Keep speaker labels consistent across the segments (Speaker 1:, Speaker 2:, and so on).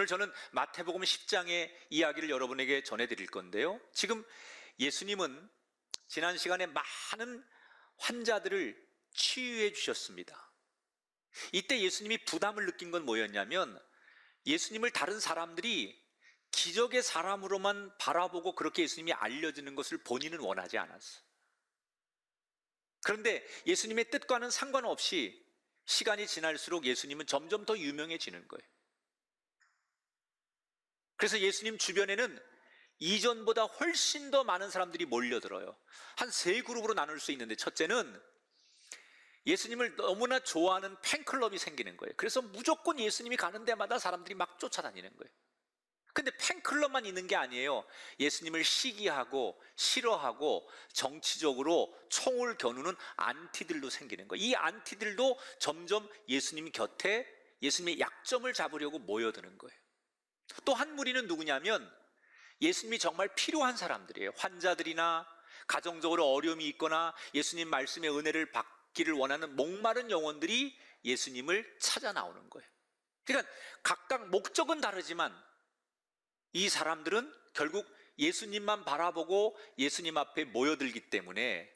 Speaker 1: 오늘 저는 마태복음 10장의 이야기를 여러분에게 전해드릴 건데요. 지금 예수님은 지난 시간에 많은 환자들을 치유해 주셨습니다. 이때 예수님이 부담을 느낀 건 뭐였냐면, 예수님을 다른 사람들이 기적의 사람으로만 바라보고 그렇게 예수님이 알려지는 것을 본인은 원하지 않았어요. 그런데 예수님의 뜻과는 상관없이 시간이 지날수록 예수님은 점점 더 유명해지는 거예요. 그래서 예수님 주변에는 이전보다 훨씬 더 많은 사람들이 몰려들어요. 한 세 그룹으로 나눌 수 있는데, 첫째는 예수님을 너무나 좋아하는 팬클럽이 생기는 거예요. 그래서 무조건 예수님이 가는 데마다 사람들이 막 쫓아다니는 거예요. 근데 팬클럽만 있는 게 아니에요. 예수님을 시기하고 싫어하고 정치적으로 총을 겨누는 안티들도 생기는 거예요. 이 안티들도 점점 예수님 곁에 예수님의 약점을 잡으려고 모여드는 거예요. 또 한 무리는 누구냐면, 예수님이 정말 필요한 사람들이에요. 환자들이나 가정적으로 어려움이 있거나 예수님 말씀의 은혜를 받기를 원하는 목마른 영혼들이 예수님을 찾아 나오는 거예요. 그러니까 각각 목적은 다르지만 이 사람들은 결국 예수님만 바라보고 예수님 앞에 모여들기 때문에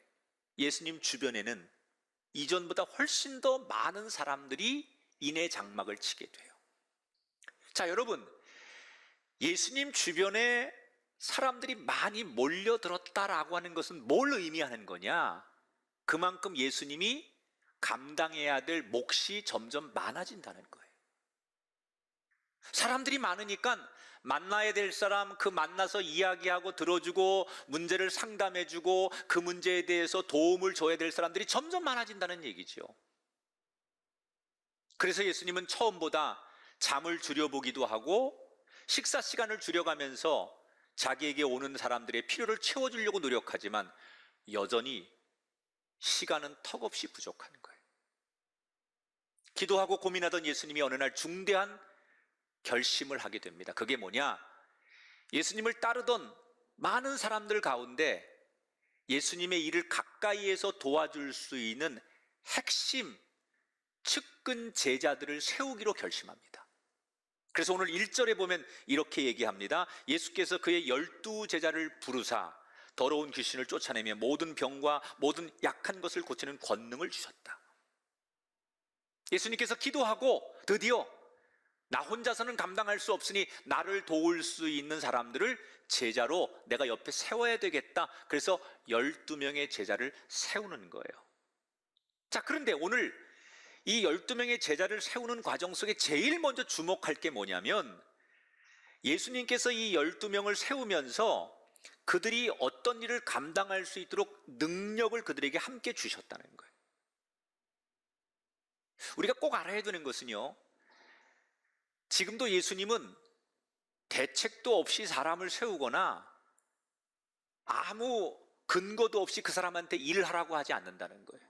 Speaker 1: 예수님 주변에는 이전보다 훨씬 더 많은 사람들이 인해 장막을 치게 돼요. 자, 여러분, 예수님 주변에 사람들이 많이 몰려들었다라고 하는 것은 뭘 의미하는 거냐? 그만큼 예수님이 감당해야 될 몫이 점점 많아진다는 거예요. 사람들이 많으니까 만나야 될 사람, 그 만나서 이야기하고 들어주고 문제를 상담해주고 그 문제에 대해서 도움을 줘야 될 사람들이 점점 많아진다는 얘기죠. 그래서 예수님은 처음보다 잠을 줄여보기도 하고 식사 시간을 줄여가면서 자기에게 오는 사람들의 필요를 채워주려고 노력하지만 여전히 시간은 턱없이 부족한 거예요. 기도하고 고민하던 예수님이 어느 날 중대한 결심을 하게 됩니다. 그게 뭐냐? 예수님을 따르던 많은 사람들 가운데 예수님의 일을 가까이에서 도와줄 수 있는 핵심 측근 제자들을 세우기로 결심합니다. 그래서 오늘 1절에 보면 이렇게 얘기합니다. 예수께서 그의 12제자를 부르사 더러운 귀신을 쫓아내며 모든 병과 모든 약한 것을 고치는 권능을 주셨다. 예수님께서 기도하고 드디어 나 혼자서는 감당할 수 없으니 나를 도울 수 있는 사람들을 제자로 내가 옆에 세워야 되겠다. 그래서 12명의 제자를 세우는 거예요. 자, 그런데 오늘 이 12명의 제자를 세우는 과정 속에 제일 먼저 주목할 게 뭐냐면, 예수님께서 이 12명을 세우면서 그들이 어떤 일을 감당할 수 있도록 능력을 그들에게 함께 주셨다는 거예요. 우리가 꼭 알아야 되는 것은요, 지금도 예수님은 대책도 없이 사람을 세우거나 아무 근거도 없이 그 사람한테 일을 하라고 하지 않는다는 거예요.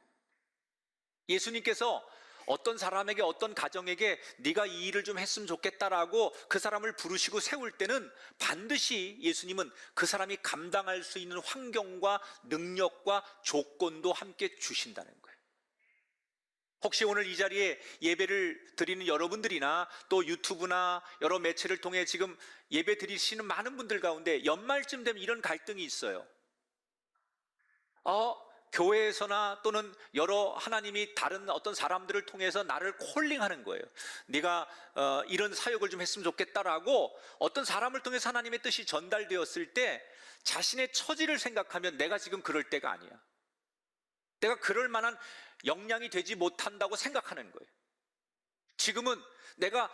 Speaker 1: 예수님께서 어떤 사람에게, 어떤 가정에게 네가 이 일을 좀 했으면 좋겠다라고 그 사람을 부르시고 세울 때는 반드시 예수님은 그 사람이 감당할 수 있는 환경과 능력과 조건도 함께 주신다는 거예요. 혹시 오늘 이 자리에 예배를 드리는 여러분들이나 또 유튜브나 여러 매체를 통해 지금 예배 드리시는 많은 분들 가운데 연말쯤 되면 이런 갈등이 있어요. 교회에서나 또는 여러 하나님이 다른 어떤 사람들을 통해서 나를 콜링하는 거예요. 네가 이런 사역을 좀 했으면 좋겠다라고 어떤 사람을 통해서 하나님의 뜻이 전달되었을 때 자신의 처지를 생각하면 내가 지금 그럴 때가 아니야. 내가 그럴 만한 역량이 되지 못한다고 생각하는 거예요. 지금은 내가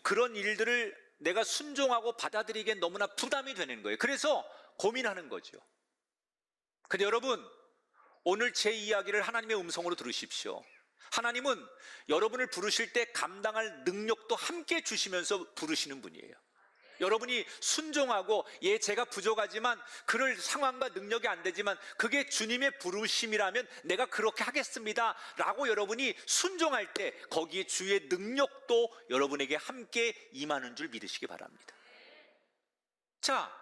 Speaker 1: 그런 일들을 내가 순종하고 받아들이기엔 너무나 부담이 되는 거예요. 그래서 고민하는 거죠. 근데 여러분, 오늘 제 이야기를 하나님의 음성으로 들으십시오. 하나님은 여러분을 부르실 때 감당할 능력도 함께 주시면서 부르시는 분이에요. 여러분이 순종하고 제가 부족하지만 그럴 상황과 능력이 안 되지만 그게 주님의 부르심이라면 내가 그렇게 하겠습니다 라고 여러분이 순종할 때 거기에 주의 능력도 여러분에게 함께 임하는 줄 믿으시기 바랍니다. 자,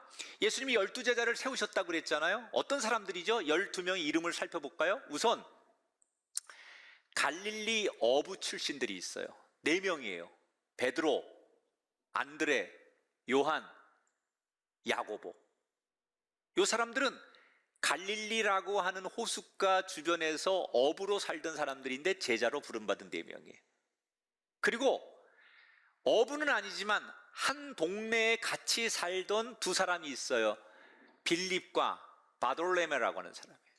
Speaker 1: 예수님이 12제자를 세우셨다고 그랬잖아요. 어떤 사람들이죠? 12명의 이름을 살펴볼까요? 우선 갈릴리 어부 출신들이 있어요. 4명이에요. 베드로, 안드레, 요한, 야고보. 이 사람들은 갈릴리라고 하는 호숫가 주변에서 어부로 살던 사람들인데 제자로 부름받은 4명이에요. 그리고 어부는 아니지만 한 동네에 같이 살던 2사람이 있어요. 빌립과 바돌레메라고 하는 사람이에요.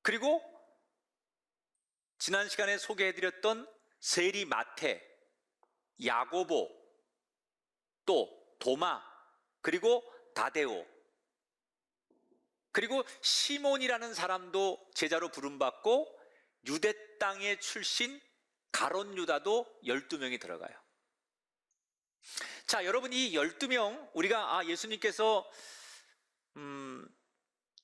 Speaker 1: 그리고 지난 시간에 소개해드렸던 세리 마테, 야고보, 또 도마, 그리고 다데오, 그리고 시몬이라는 사람도 제자로 부름받고 유대 땅의 출신 가롯 유다도 12명이 들어가요. 자, 여러분, 이 12명, 우리가 예수님께서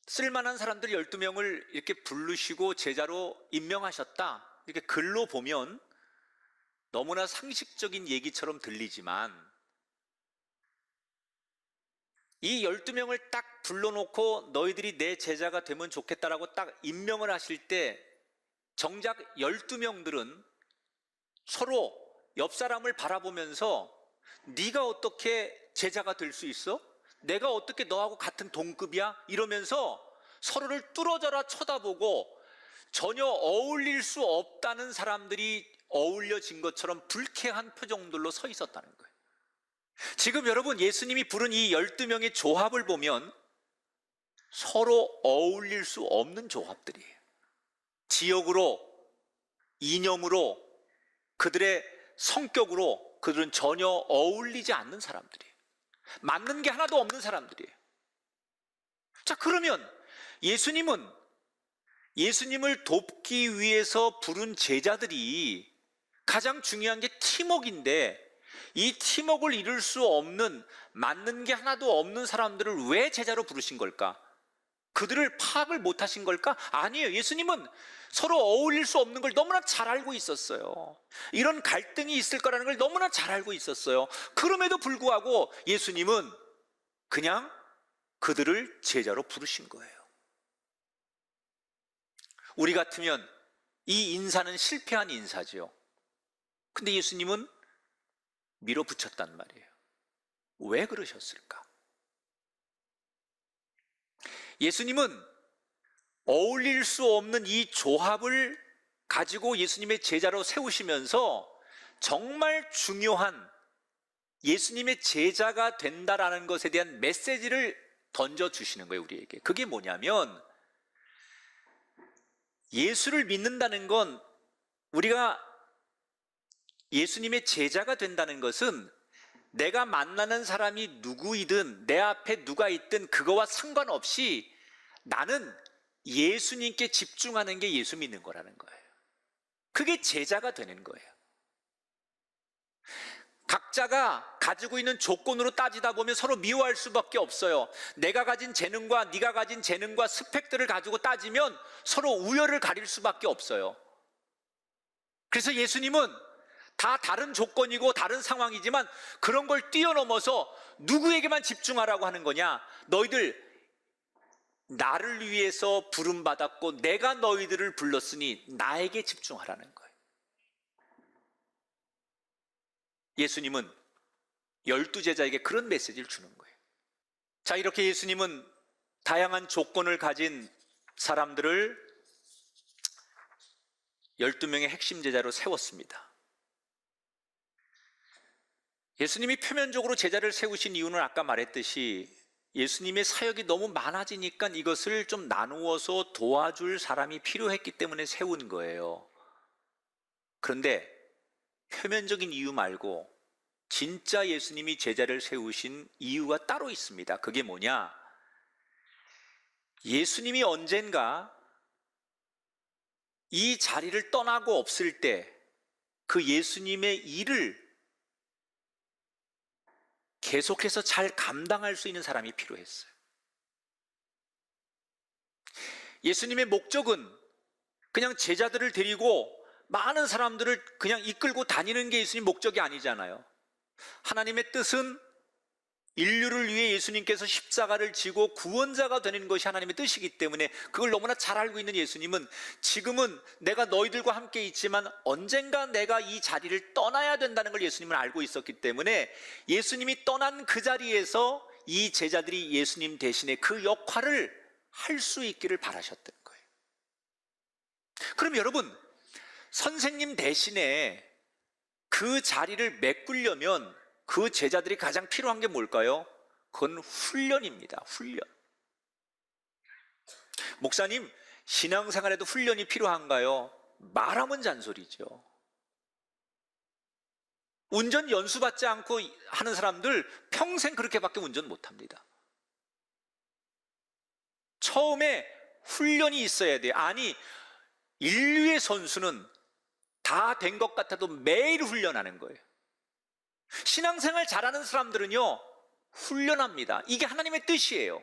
Speaker 1: 쓸만한 사람들 12명을 이렇게 부르시고 제자로 임명하셨다, 이렇게 글로 보면 너무나 상식적인 얘기처럼 들리지만, 이 12명을 딱 불러놓고 너희들이 내 제자가 되면 좋겠다라고 딱 임명을 하실 때 정작 12명들은 서로 옆 사람을 바라보면서 네가 어떻게 제자가 될 수 있어? 내가 어떻게 너하고 같은 동급이야? 이러면서 서로를 뚫어져라 쳐다보고 전혀 어울릴 수 없다는 사람들이 어울려진 것처럼 불쾌한 표정들로 서 있었다는 거예요. 지금 여러분, 예수님이 부른 이 12명의 조합을 보면 서로 어울릴 수 없는 조합들이에요. 지역으로, 이념으로, 그들의 성격으로 그들은 전혀 어울리지 않는 사람들이에요. 맞는 게 하나도 없는 사람들이에요. 자, 그러면 예수님을 돕기 위해서 부른 제자들이 가장 중요한 게 팀워크인데, 이 팀워크를 이룰 수 없는, 맞는 게 하나도 없는 사람들을 왜 제자로 부르신 걸까? 그들을 파악을 못 하신 걸까? 아니에요. 예수님은 서로 어울릴 수 없는 걸 너무나 잘 알고 있었어요. 이런 갈등이 있을 거라는 걸 너무나 잘 알고 있었어요. 그럼에도 불구하고 예수님은 그냥 그들을 제자로 부르신 거예요. 우리 같으면 이 인사는 실패한 인사죠. 근데 예수님은 밀어붙였단 말이에요. 왜 그러셨을까? 예수님은 어울릴 수 없는 이 조합을 가지고 예수님의 제자로 세우시면서 정말 중요한 예수님의 제자가 된다라는 것에 대한 메시지를 던져주시는 거예요, 우리에게. 그게 뭐냐면, 예수를 믿는다는 건, 우리가 예수님의 제자가 된다는 것은 내가 만나는 사람이 누구이든 내 앞에 누가 있든 그거와 상관없이 나는 예수님께 집중하는 게 예수 믿는 거라는 거예요. 그게 제자가 되는 거예요. 각자가 가지고 있는 조건으로 따지다 보면 서로 미워할 수밖에 없어요. 내가 가진 재능과 네가 가진 재능과 스펙들을 가지고 따지면 서로 우열을 가릴 수밖에 없어요. 그래서 예수님은 다 다른 조건이고 다른 상황이지만 그런 걸 뛰어넘어서 누구에게만 집중하라고 하는 거냐? 너희들 나를 위해서 부름받았고 내가 너희들을 불렀으니 나에게 집중하라는 거예요. 예수님은 12제자에게 그런 메시지를 주는 거예요. 자, 이렇게 예수님은 다양한 조건을 가진 사람들을 12명의 핵심 제자로 세웠습니다. 예수님이 표면적으로 제자를 세우신 이유는 아까 말했듯이 예수님의 사역이 너무 많아지니까 이것을 좀 나누어서 도와줄 사람이 필요했기 때문에 세운 거예요. 그런데 표면적인 이유 말고 진짜 예수님이 제자를 세우신 이유가 따로 있습니다. 그게 뭐냐? 예수님이 언젠가 이 자리를 떠나고 없을 때 그 예수님의 일을 계속해서 잘 감당할 수 있는 사람이 필요했어요. 예수님의 목적은 그냥 제자들을 데리고 많은 사람들을 그냥 이끌고 다니는 게 예수님 목적이 아니잖아요. 하나님의 뜻은 인류를 위해 예수님께서 십자가를 지고 구원자가 되는 것이 하나님의 뜻이기 때문에 그걸 너무나 잘 알고 있는 예수님은 지금은 내가 너희들과 함께 있지만 언젠가 내가 이 자리를 떠나야 된다는 걸 예수님은 알고 있었기 때문에 예수님이 떠난 그 자리에서 이 제자들이 예수님 대신에 그 역할을 할 수 있기를 바라셨던 거예요. 그럼 여러분, 선생님 대신에 그 자리를 메꾸려면 그 제자들이 가장 필요한 게 뭘까요? 그건 훈련입니다. 훈련. 목사님, 신앙생활에도 훈련이 필요한가요? 말하면 잔소리죠. 운전 연수받지 않고 하는 사람들 평생 그렇게밖에 운전 못합니다. 처음에 훈련이 있어야 돼요. 아니, 인류의 선수는 다 된 것 같아도 매일 훈련하는 거예요. 신앙생활 잘하는 사람들은요, 훈련합니다. 이게 하나님의 뜻이에요.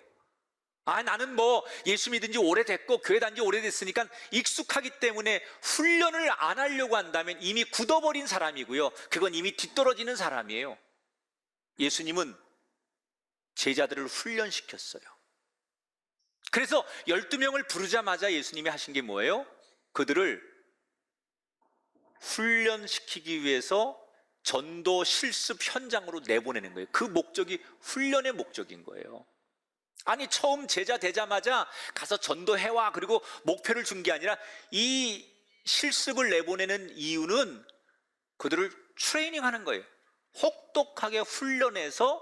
Speaker 1: 나는 뭐 예수 믿은 지 오래됐고 교회 다닌 지 오래됐으니까 익숙하기 때문에 훈련을 안 하려고 한다면 이미 굳어버린 사람이고요, 그건 이미 뒤떨어지는 사람이에요. 예수님은 제자들을 훈련시켰어요. 그래서 12명을 부르자마자 예수님이 하신 게 뭐예요? 그들을 훈련시키기 위해서 전도 실습 현장으로 내보내는 거예요. 그 목적이 훈련의 목적인 거예요. 아니, 처음 제자 되자마자 가서 전도해와 그리고 목표를 준 게 아니라 이 실습을 내보내는 이유는 그들을 트레이닝하는 거예요. 혹독하게 훈련해서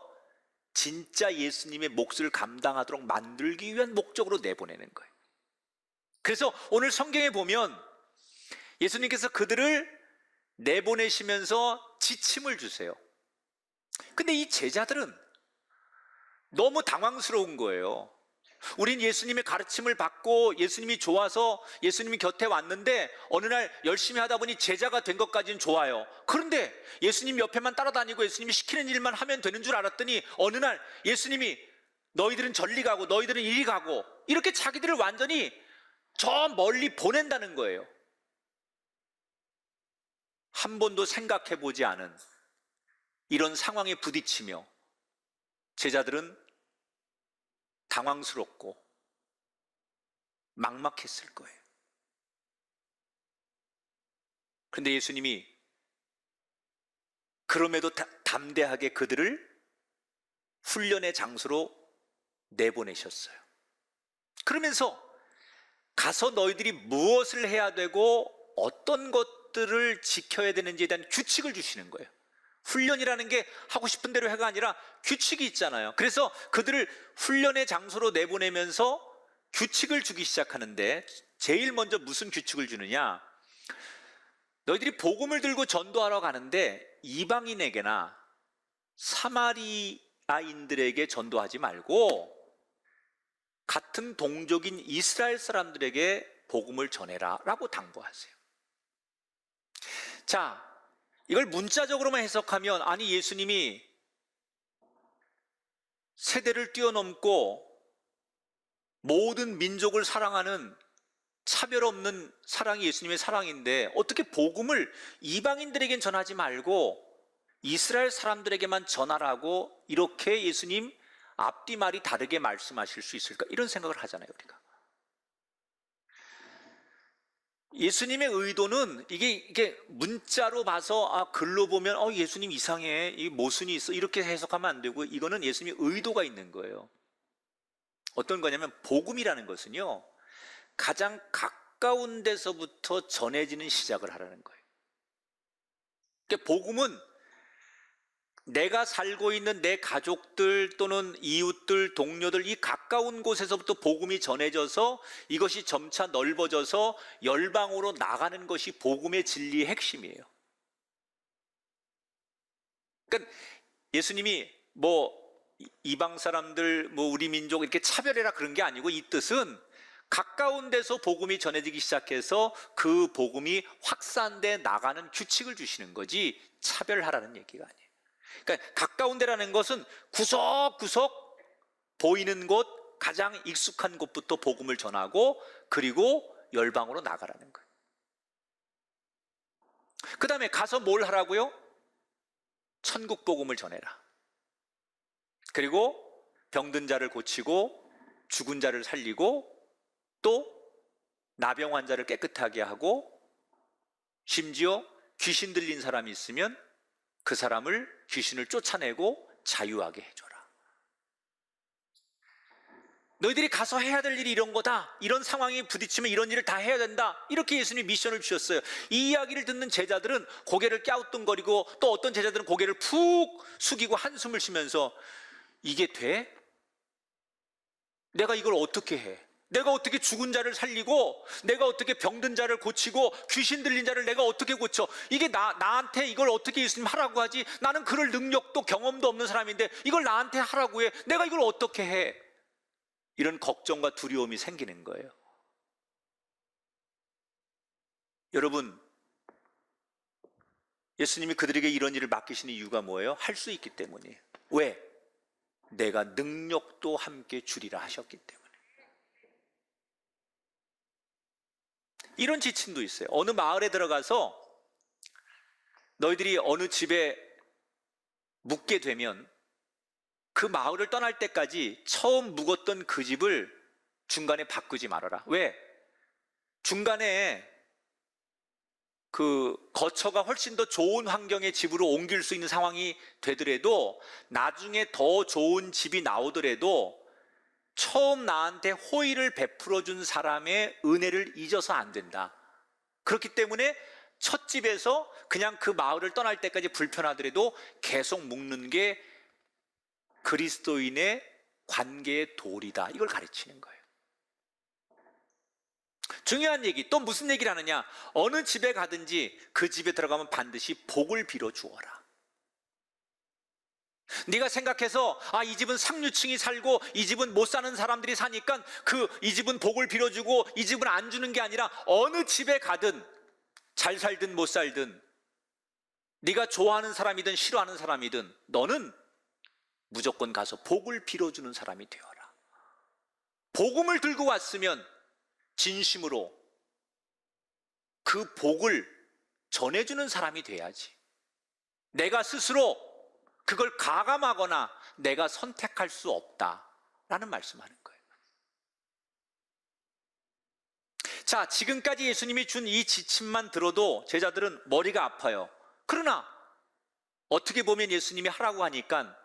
Speaker 1: 진짜 예수님의 몫을 감당하도록 만들기 위한 목적으로 내보내는 거예요. 그래서 오늘 성경에 보면 예수님께서 그들을 내보내시면서 지침을 주세요. 근데 이 제자들은 너무 당황스러운 거예요. 우린 예수님의 가르침을 받고 예수님이 좋아서 예수님이 곁에 왔는데 어느 날 열심히 하다 보니 제자가 된 것까지는 좋아요. 그런데 예수님 옆에만 따라다니고 예수님이 시키는 일만 하면 되는 줄 알았더니 어느 날 예수님이 너희들은 저리 가고 너희들은 이리 가고 이렇게 자기들을 완전히 저 멀리 보낸다는 거예요. 한 번도 생각해 보지 않은 이런 상황에 부딪히며 제자들은 당황스럽고 막막했을 거예요. 그런데 예수님이 그럼에도 담대하게 그들을 훈련의 장소로 내보내셨어요. 그러면서 가서 너희들이 무엇을 해야 되고 어떤 것들을 지켜야 되는지에 대한 규칙을 주시는 거예요. 훈련이라는 게 하고 싶은 대로 해가 아니라 규칙이 있잖아요. 그래서 그들을 훈련의 장소로 내보내면서 규칙을 주기 시작하는데 제일 먼저 무슨 규칙을 주느냐? 너희들이 복음을 들고 전도하러 가는데 이방인에게나 사마리아인들에게 전도하지 말고 같은 동족인 이스라엘 사람들에게 복음을 전해라 라고 당부하세요. 자, 이걸 문자적으로만 해석하면 아니, 예수님이 세대를 뛰어넘고 모든 민족을 사랑하는 차별 없는 사랑이 예수님의 사랑인데 어떻게 복음을 이방인들에겐 전하지 말고 이스라엘 사람들에게만 전하라고 이렇게 예수님 앞뒤 말이 다르게 말씀하실 수 있을까? 이런 생각을 하잖아요, 우리가. 예수님의 의도는 이게 문자로 봐서 글로 보면 예수님 이상해, 이 모순이 있어 이렇게 해석하면 안 되고 이거는 예수님의 의도가 있는 거예요. 어떤 거냐면 복음이라는 것은요, 가장 가까운 데서부터 전해지는 시작을 하라는 거예요. 그러니까 복음은 내가 살고 있는 내 가족들 또는 이웃들, 동료들 이 가까운 곳에서부터 복음이 전해져서 이것이 점차 넓어져서 열방으로 나가는 것이 복음의 진리의 핵심이에요. 그러니까 예수님이 이방 사람들, 우리 민족 이렇게 차별해라 그런 게 아니고 이 뜻은 가까운 데서 복음이 전해지기 시작해서 그 복음이 확산돼 나가는 규칙을 주시는 거지 차별하라는 얘기가 아니에요. 그러니까 가까운 데라는 것은 구석구석 보이는 곳, 가장 익숙한 곳부터 복음을 전하고 그리고 열방으로 나가라는 거예요. 그 다음에 가서 뭘 하라고요? 천국 복음을 전해라. 그리고 병든 자를 고치고 죽은 자를 살리고 또 나병 환자를 깨끗하게 하고 심지어 귀신 들린 사람이 있으면 그 사람을 귀신을 쫓아내고 자유하게 해줘라. 너희들이 가서 해야 될 일이 이런 거다. 이런 상황이 부딪히면 이런 일을 다 해야 된다. 이렇게 예수님이 미션을 주셨어요. 이 이야기를 듣는 제자들은 고개를 갸우뚱거리고 또 어떤 제자들은 고개를 푹 숙이고 한숨을 쉬면서 이게 돼? 내가 이걸 어떻게 해? 내가 어떻게 죽은 자를 살리고 내가 어떻게 병든 자를 고치고 귀신 들린 자를 내가 어떻게 고쳐? 이게 나한테 이걸 어떻게 예수님 하라고 하지? 나는 그럴 능력도 경험도 없는 사람인데 이걸 나한테 하라고 해. 내가 이걸 어떻게 해? 이런 걱정과 두려움이 생기는 거예요. 여러분, 예수님이 그들에게 이런 일을 맡기시는 이유가 뭐예요? 할 수 있기 때문이에요. 왜? 내가 능력도 함께 주리라 하셨기 때문에. 이런 지침도 있어요. 어느 마을에 들어가서 너희들이 어느 집에 묵게 되면 그 마을을 떠날 때까지 처음 묵었던 그 집을 중간에 바꾸지 말아라. 왜? 중간에 그 거처가 훨씬 더 좋은 환경의 집으로 옮길 수 있는 상황이 되더라도 나중에 더 좋은 집이 나오더라도 처음 나한테 호의를 베풀어 준 사람의 은혜를 잊어서 안 된다. 그렇기 때문에 첫 집에서 그냥 그 마을을 떠날 때까지 불편하더라도 계속 묵는 게 그리스도인의 관계의 도리다. 이걸 가르치는 거예요. 중요한 얘기, 또 무슨 얘기를 하느냐? 어느 집에 가든지 그 집에 들어가면 반드시 복을 빌어 주어라. 네가 생각해서 이 집은 상류층이 살고 이 집은 못 사는 사람들이 사니까 이 집은 복을 빌어주고 이 집은 안 주는 게 아니라 어느 집에 가든 잘 살든 못 살든 네가 좋아하는 사람이든 싫어하는 사람이든 너는 무조건 가서 복을 빌어주는 사람이 되어라. 복음을 들고 왔으면 진심으로 그 복을 전해주는 사람이 돼야지. 내가 스스로 그걸 가감하거나 내가 선택할 수 없다라는 말씀하는 거예요. 자, 지금까지 예수님이 준 이 지침만 들어도 제자들은 머리가 아파요. 그러나 어떻게 보면 예수님이 하라고 하니까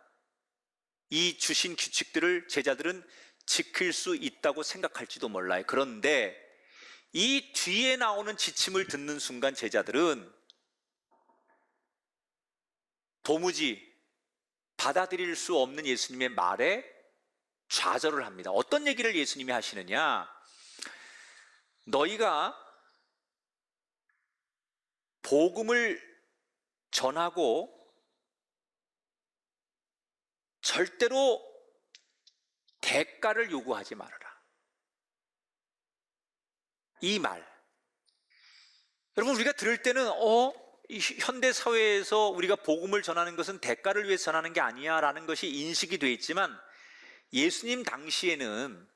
Speaker 1: 이 주신 규칙들을 제자들은 지킬 수 있다고 생각할지도 몰라요. 그런데 이 뒤에 나오는 지침을 듣는 순간 제자들은 도무지 받아들일 수 없는 예수님의 말에 좌절을 합니다. 어떤 얘기를 예수님이 하시느냐? 너희가 복음을 전하고 절대로 대가를 요구하지 말아라. 이 말. 여러분, 우리가 들을 때는 이 현대 사회에서 우리가 복음을 전하는 것은 대가를 위해서 전하는 게 아니야 라는 것이 인식이 되어 있지만 예수님 당시에는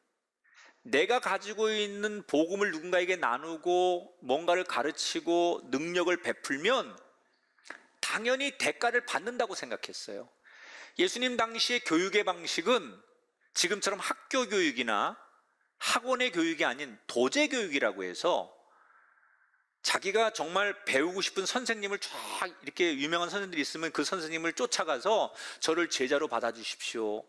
Speaker 1: 내가 가지고 있는 복음을 누군가에게 나누고 뭔가를 가르치고 능력을 베풀면 당연히 대가를 받는다고 생각했어요. 예수님 당시의 교육의 방식은 지금처럼 학교 교육이나 학원의 교육이 아닌 도제 교육이라고 해서 자기가 정말 배우고 싶은 선생님을 쫙 이렇게 유명한 선생님들이 있으면 그 선생님을 쫓아가서 저를 제자로 받아주십시오.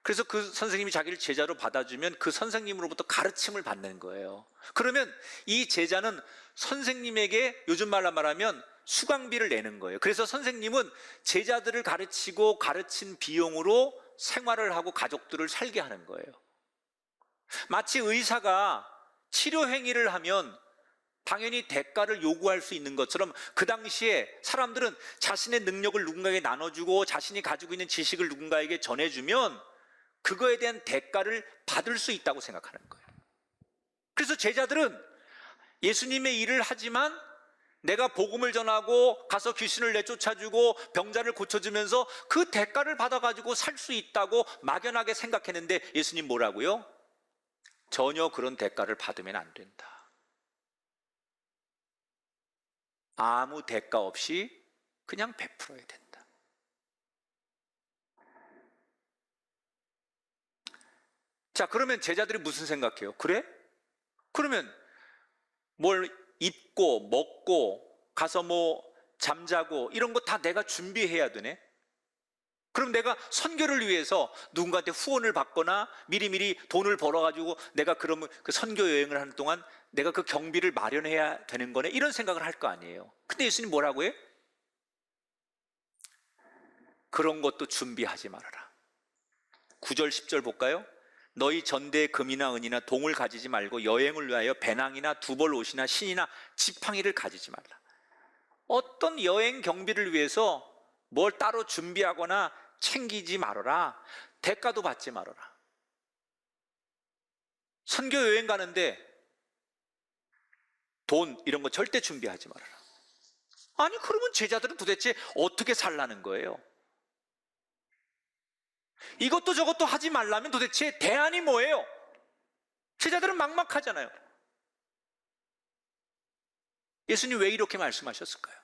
Speaker 1: 그래서 그 선생님이 자기를 제자로 받아주면 그 선생님으로부터 가르침을 받는 거예요. 그러면 이 제자는 선생님에게 요즘 말로 말하면 수강비를 내는 거예요. 그래서 선생님은 제자들을 가르치고 가르친 비용으로 생활을 하고 가족들을 살게 하는 거예요. 마치 의사가 치료 행위를 하면 당연히 대가를 요구할 수 있는 것처럼 그 당시에 사람들은 자신의 능력을 누군가에게 나눠주고 자신이 가지고 있는 지식을 누군가에게 전해주면 그거에 대한 대가를 받을 수 있다고 생각하는 거예요. 그래서 제자들은 예수님의 일을 하지만 내가 복음을 전하고 가서 귀신을 내쫓아주고 병자를 고쳐주면서 그 대가를 받아가지고 살 수 있다고 막연하게 생각했는데 예수님 뭐라고요? 전혀 그런 대가를 받으면 안 된다. 아무 대가 없이 그냥 베풀어야 된다. 자, 그러면 제자들이 무슨 생각해요? 그래? 그러면 뭘 입고 먹고 가서 뭐 잠자고 이런 거 다 내가 준비해야 되네? 그럼 내가 선교를 위해서 누군가한테 후원을 받거나 미리미리 돈을 벌어가지고 내가 그러면 그 선교 여행을 하는 동안 내가 그 경비를 마련해야 되는 거네? 이런 생각을 할 거 아니에요. 근데 예수님 뭐라고 해요? 그런 것도 준비하지 말아라. 9절 10절 볼까요? 너희 전대에 금이나 은이나 동을 가지지 말고 여행을 위하여 배낭이나 두벌 옷이나 신이나 지팡이를 가지지 말라. 어떤 여행 경비를 위해서 뭘 따로 준비하거나 챙기지 말아라. 대가도 받지 말아라. 선교 여행 가는데 돈 이런 거 절대 준비하지 말아라. 아니, 그러면 제자들은 도대체 어떻게 살라는 거예요? 이것도 저것도 하지 말라면 도대체 대안이 뭐예요? 제자들은 막막하잖아요. 예수님 왜 이렇게 말씀하셨을까요?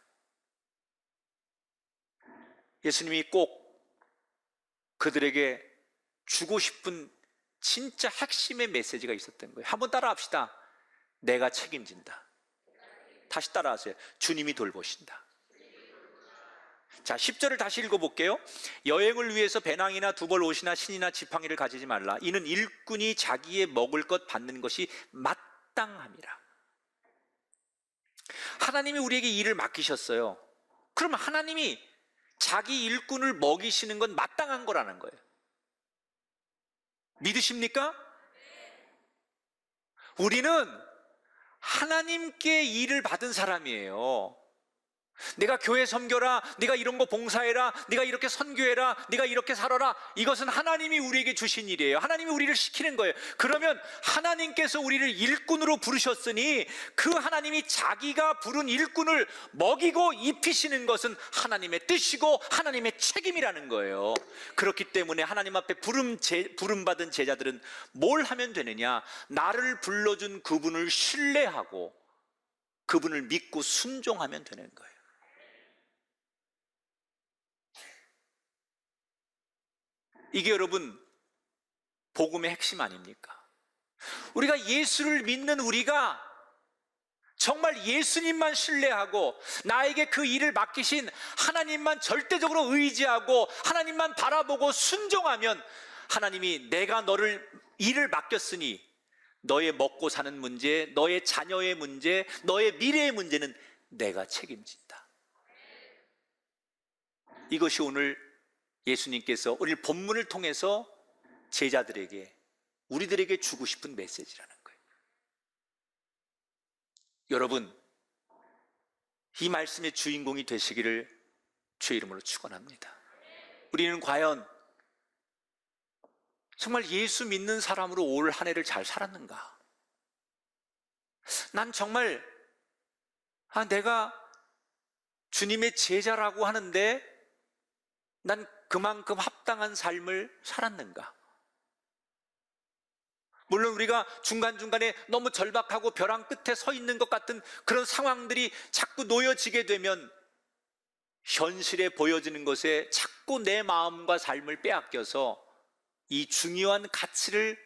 Speaker 1: 예수님이 꼭 그들에게 주고 싶은 진짜 핵심의 메시지가 있었던 거예요. 한번 따라 합시다. 내가 책임진다. 다시 따라하세요. 주님이 돌보신다. 자, 10절을 다시 읽어볼게요. 여행을 위해서 배낭이나 두벌 옷이나 신이나 지팡이를 가지지 말라. 이는 일꾼이 자기의 먹을 것 받는 것이 마땅함이라. 하나님이 우리에게 일을 맡기셨어요. 그럼 하나님이 자기 일꾼을 먹이시는 건 마땅한 거라는 거예요. 믿으십니까? 우리는 하나님께 일을 받은 사람이에요. 내가 교회 섬겨라, 네가 이런 거 봉사해라, 네가 이렇게 선교해라, 네가 이렇게 살아라. 이것은 하나님이 우리에게 주신 일이에요. 하나님이 우리를 시키는 거예요. 그러면 하나님께서 우리를 일꾼으로 부르셨으니 그 하나님이 자기가 부른 일꾼을 먹이고 입히시는 것은 하나님의 뜻이고 하나님의 책임이라는 거예요. 그렇기 때문에 하나님 앞에 부름받은 제자들은 뭘 하면 되느냐? 나를 불러준 그분을 신뢰하고 그분을 믿고 순종하면 되는 거예요. 이게 여러분 복음의 핵심 아닙니까? 우리가 예수를 믿는 우리가 정말 예수님만 신뢰하고 나에게 그 일을 맡기신 하나님만 절대적으로 의지하고 하나님만 바라보고 순종하면 하나님이 내가 너를 일을 맡겼으니 너의 먹고 사는 문제, 너의 자녀의 문제, 너의 미래의 문제는 내가 책임진다. 이것이 오늘 예수님께서 오늘 본문을 통해서 제자들에게, 우리들에게 주고 싶은 메시지라는 거예요. 여러분, 이 말씀의 주인공이 되시기를 주의 이름으로 축원합니다. 우리는 과연 정말 예수 믿는 사람으로 올 한 해를 잘 살았는가? 난 정말 내가 주님의 제자라고 하는데 난 그만큼 합당한 삶을 살았는가? 물론 우리가 중간중간에 너무 절박하고 벼랑 끝에 서 있는 것 같은 그런 상황들이 자꾸 놓여지게 되면 현실에 보여지는 것에 자꾸 내 마음과 삶을 빼앗겨서 이 중요한 가치를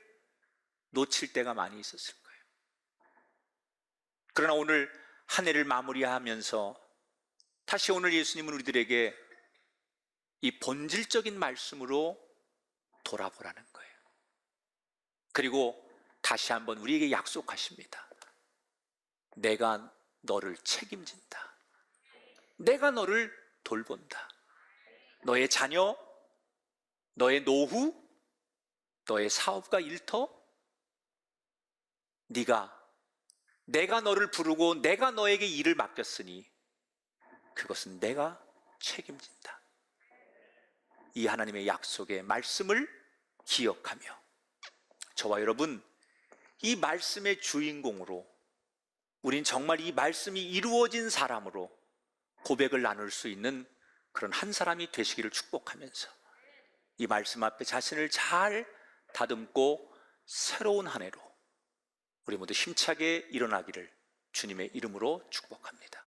Speaker 1: 놓칠 때가 많이 있었을 거예요. 그러나 오늘 한 해를 마무리하면서 다시 오늘 예수님은 우리들에게 이 본질적인 말씀으로 돌아보라는 거예요. 그리고 다시 한번 우리에게 약속하십니다. 내가 너를 책임진다. 내가 너를 돌본다. 너의 자녀, 너의 노후, 너의 사업과 일터, 내가 너를 부르고 내가 너에게 일을 맡겼으니 그것은 내가 책임진다. 이 하나님의 약속의 말씀을 기억하며 저와 여러분, 이 말씀의 주인공으로 우린 정말 이 말씀이 이루어진 사람으로 고백을 나눌 수 있는 그런 한 사람이 되시기를 축복하면서 이 말씀 앞에 자신을 잘 다듬고 새로운 한 해로 우리 모두 힘차게 일어나기를 주님의 이름으로 축복합니다.